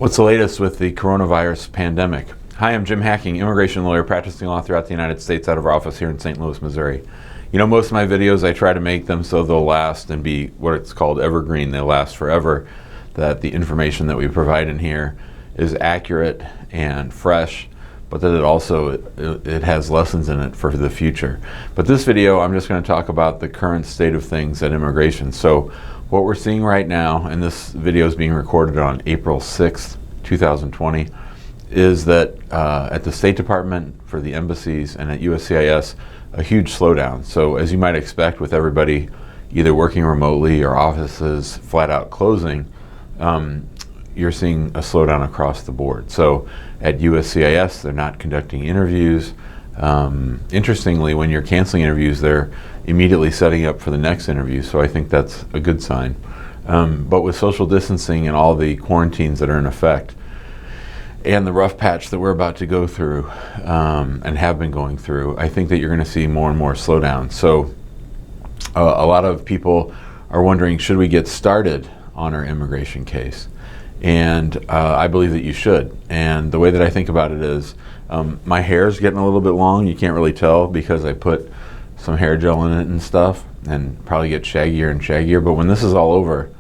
What's the latest with the coronavirus pandemic? Hi, I'm Jim Hacking, immigration lawyer practicing law throughout the United States out of our office here in St. Louis, Missouri. You know, most of my videos, I try to make them so they'll last and be what it's called evergreen. They'll last forever, that the information that we provide in here is accurate and fresh, but that it has lessons in it for the future. But this video, I'm just going to talk about the current state of things at immigration. So what we're seeing right now, and this video is being recorded on April 6th, 2020, is that at the State Department, for the embassies, and at USCIS, a huge slowdown. So as you might expect, with everybody either working remotely or offices flat out closing, you're seeing a slowdown across the board. So at USCIS, they're not conducting interviews. Interestingly, when you're canceling interviews, they're immediately setting up for the next interview, so I think that's a good sign. But with social distancing and all the quarantines that are in effect, and the rough patch that we're about to go through and have been going through, I think that you're going to see more and more slowdown. So a lot of people are wondering, should we get started on our immigration case? And I believe that you should. And the way that I think about it is, my hair is getting a little bit long. You can't really tell because I put some hair gel in it and stuff, and probably get shaggier and shaggier. But when this is all over,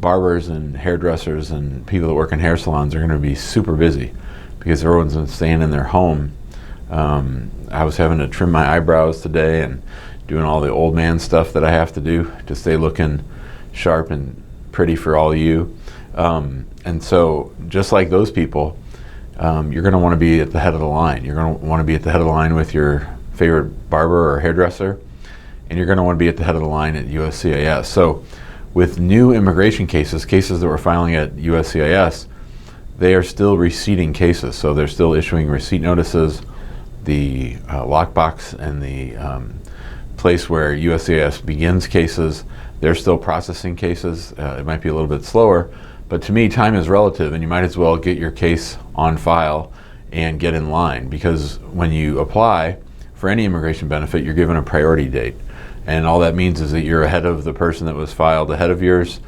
barbers and hairdressers and people that work in hair salons are going to be super busy because everyone's been staying in their home. I was having to trim my eyebrows today and doing all the old man stuff that I have to do to stay looking sharp and pretty for all you. And so just like those people, you're going to want to be at the head of the line. You're going to want to be at the head of the line with your favorite barber or hairdresser, and you're going to want to be at the head of the line at USCIS. So with new immigration cases that we're filing at USCIS, they are still receipting cases. So they're still issuing receipt notices. The lockbox and the place where USCIS begins cases, they're still processing cases. It might be a little bit slower, but to me, time is relative, and you might as well get your case on file and get in line, because when you apply for any immigration benefit, you're given a priority date. And all that means is that you're ahead of the person that was filed ahead of yours,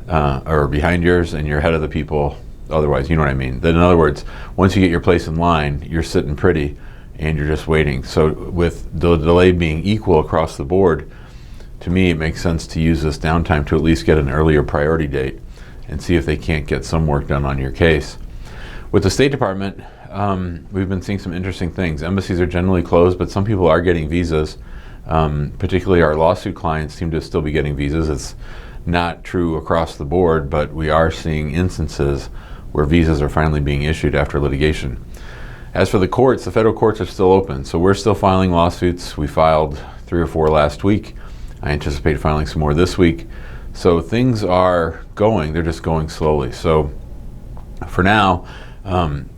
or behind yours, and you're ahead of the people otherwise. You know what I mean? Then in other words, once you get your place in line, you're sitting pretty and you're just waiting. So with the delay being equal across the board, to me it makes sense to use this downtime to at least get an earlier priority date and see if they can't get some work done on your case. With the State Department, we've been seeing some interesting things. Embassies are generally closed, but some people are getting visas. Particularly our lawsuit clients seem to still be getting visas. It's not true across the board, but we are seeing instances where visas are finally being issued after litigation. As for the courts, the federal courts are still open, so we're still filing lawsuits. We filed 3 or 4 last week. I anticipate filing some more this week. So things are going, they're just going slowly. So for now,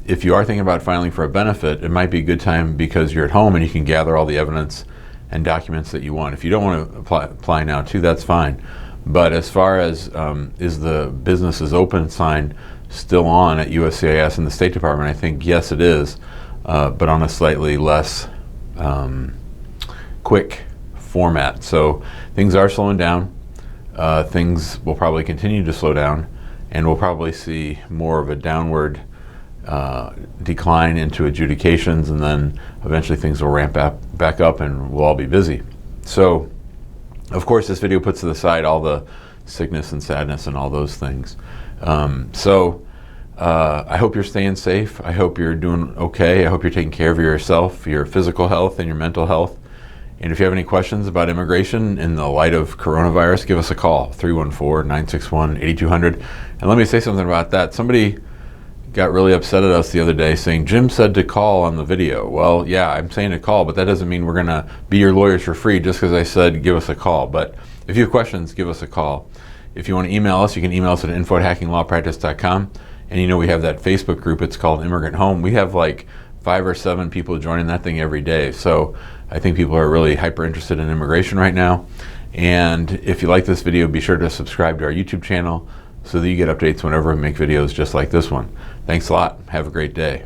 if you are thinking about filing for a benefit, it might be a good time because you're at home and you can gather all the evidence and documents that you want. If you don't want to apply now too, that's fine. But as far as is the business is open sign still on at USCIS and the State Department, I think yes it is, but on a slightly less quick format. So things are slowing down. Things will probably continue to slow down, and we'll probably see more of a downward decline into adjudications, and then eventually things will ramp back up and we'll all be busy. So of course this video puts to the side all the sickness and sadness and all those things. I hope you're staying safe. I hope you're doing okay. I hope you're taking care of yourself, your physical health and your mental health. And if you have any questions about immigration in the light of coronavirus, give us a call, 314-961-8200. And let me say something about that. Somebody got really upset at us the other day saying, Jim said to call on the video. Well, yeah, I'm saying to call, but that doesn't mean we're going to be your lawyers for free just because I said give us a call. But if you have questions, give us a call. If you want to email us, you can email us at info@hackinglawpractice.com. And you know, we have that Facebook group. It's called Immigrant Home. We have like 5 or 7 people joining that thing every day. So I think people are really hyper interested in immigration right now. And if you like this video, be sure to subscribe to our YouTube channel so that you get updates whenever we make videos just like this one. Thanks a lot. Have a great day.